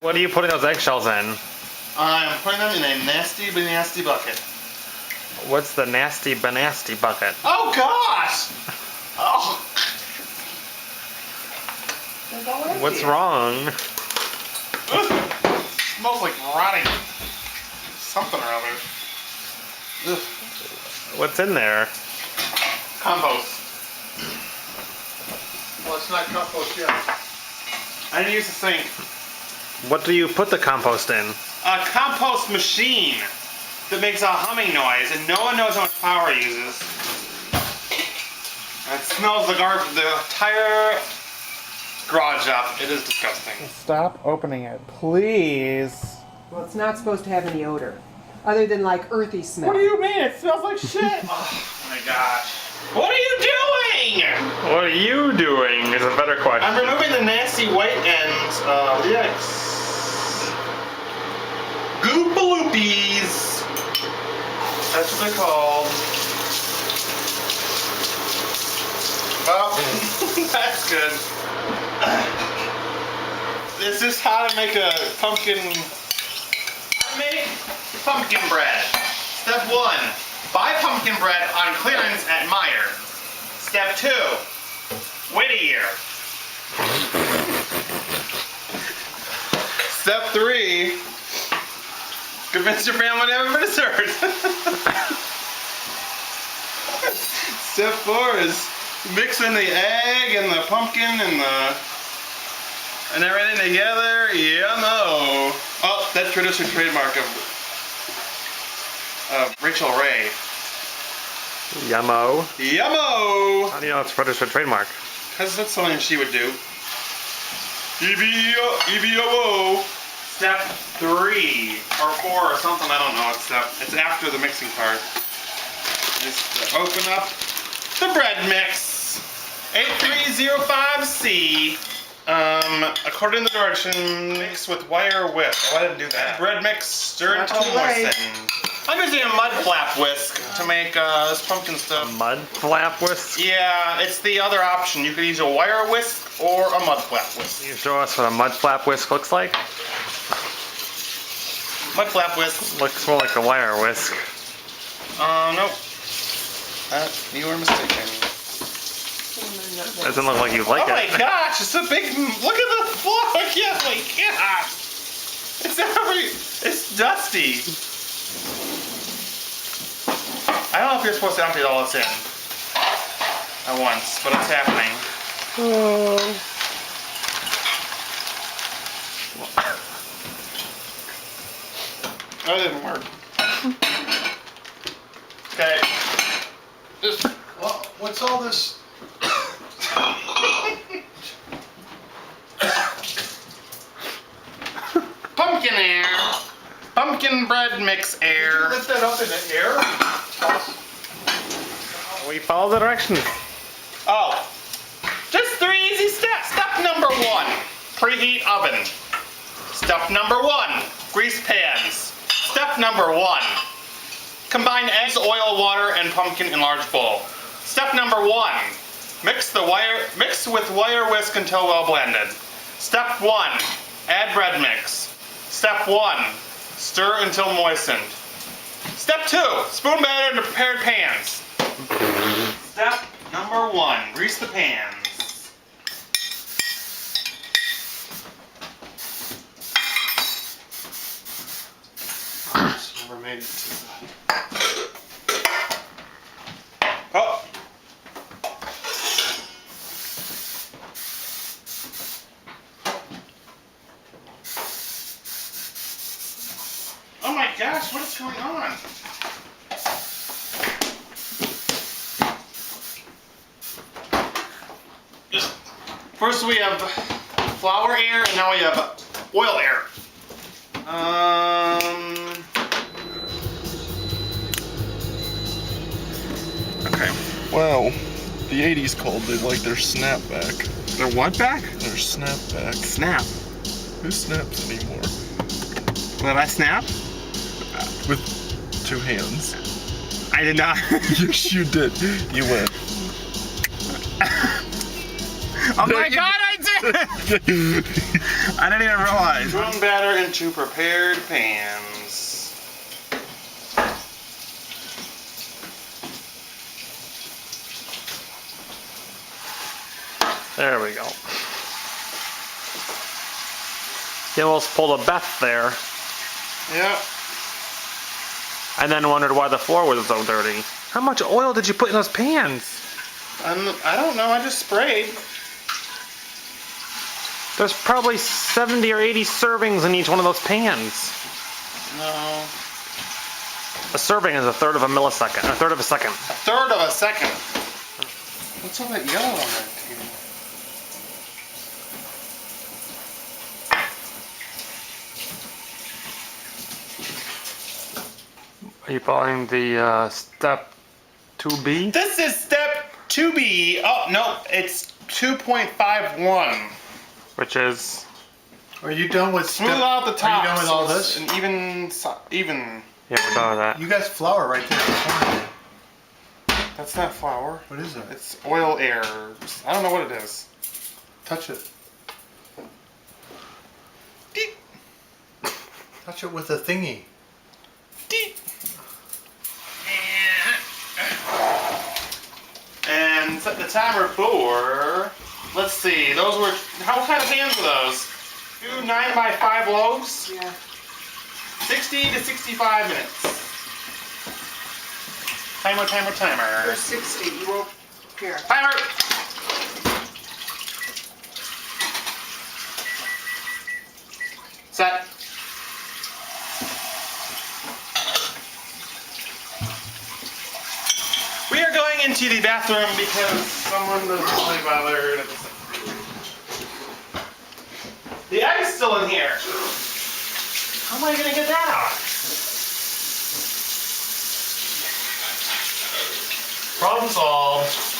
What are you putting those eggshells in? I'm putting them in a nasty banasty bucket. What's the nasty banasty bucket? Oh gosh! Oh. What's wrong? Smells like rotting something or other. Ugh. What's in there? Compost. Well, it's not compost yet. I didn't use the sink. What do you put the compost in? A compost machine that makes a humming noise, and no one knows how much power it uses. And it smells the entire garage up. It is disgusting. Stop opening it, please. Well, it's not supposed to have any odor, other than like earthy smell. What do you mean? It smells like shit. Oh my gosh. What are you doing? What are you doing is a better question. I'm removing the nasty white ends of the eggs. Goopaloopies. That's what they're called. Well, that's good. This is how to make a pumpkin. Make pumpkin bread. Step 1. Buy pumpkin bread on clearance at Meijer. Step 2. Wait a year. Step 3. Convince your family to have it for dessert. Step 4 is mix in the egg and the pumpkin and everything together. Yummo. Oh, that's traditional trademark of Rachel Ray. Yummo. Yummo! How do you know it's registered trademark? Because that's something she would do. EBO. Step 3 or 4 or something, I don't know. It's after the mixing part. Just to open up the bread mix. 8305C. According to the direction, mix with wire whisk. Oh, I didn't do that. Bread mix, stir until moistened. I'm using a mud flap whisk to make this pumpkin stuff. Mud flap whisk? Yeah, it's the other option. You could use a wire whisk or a mud flap whisk. Can you show us what a mud flap whisk looks like? Mud flap whisk. Looks more like a wire whisk. Nope. You were mistaken. Doesn't look like you like Oh it. my gosh, it's a big, look at the floor. Oh my gosh. It's dusty. I don't know if you're supposed to empty all this in at once, but it's happening. That didn't work. Okay. Well, what's all this? Pumpkin air. Pumpkin bread mix air. Lift that up in the air? We follow the directions. Oh. Just 3 easy steps. Step number 1. Preheat oven. Step number 1. Grease pans. Step number 1. Combine eggs, oil, water, and pumpkin in large bowl. Step number 1. Mix with wire whisk until well blended. Step 1. Add bread mix. Step 1. Stir until moistened. Step 2. Spoon batter into prepared pans. Step number 1. Grease the pans. Never made it to the... Oh! Oh my gosh, what is going on? First we have flour air, and now we have oil air. Okay. Wow, the 80s called it like their snapback. Their what back? Their snapback. Snap. Who snaps anymore? Did I snap? With 2 hands. I did not. Yes, you did. You went. Oh my god, I did! I didn't even realize. Thrown batter into prepared pans. There we go. You almost pulled a Beth there, Yep. and then wondered why the floor was so dirty. How much oil did you put in those pans? I don't know. I just sprayed. There's probably 70 or 80 servings in each one of those pans. No. A serving is a third of a millisecond, a third of a second. A third of a second. What's all that yellow on that table? Are you following the step 2B? This is step 2B. Oh, no, it's 2.51. Which is, Are you done with Smooth out the top. Are you done with all this? An even. yeah, we're done with that. You guys flour right there. That's not flour. What is it? It's oil air. I don't know what it is. Touch it. Deep, Touch it with a thingy. deep. And set the timer for. Let's see. Those were. What kind of pans were those? 2 9x5 loaves. Yeah. 60 to 65 minutes. Timer. There's 60. You won't. Here. Timer. Set. We are going into the bathroom because someone doesn't really bother. The egg's still in here. How am I gonna get that out? Problem solved.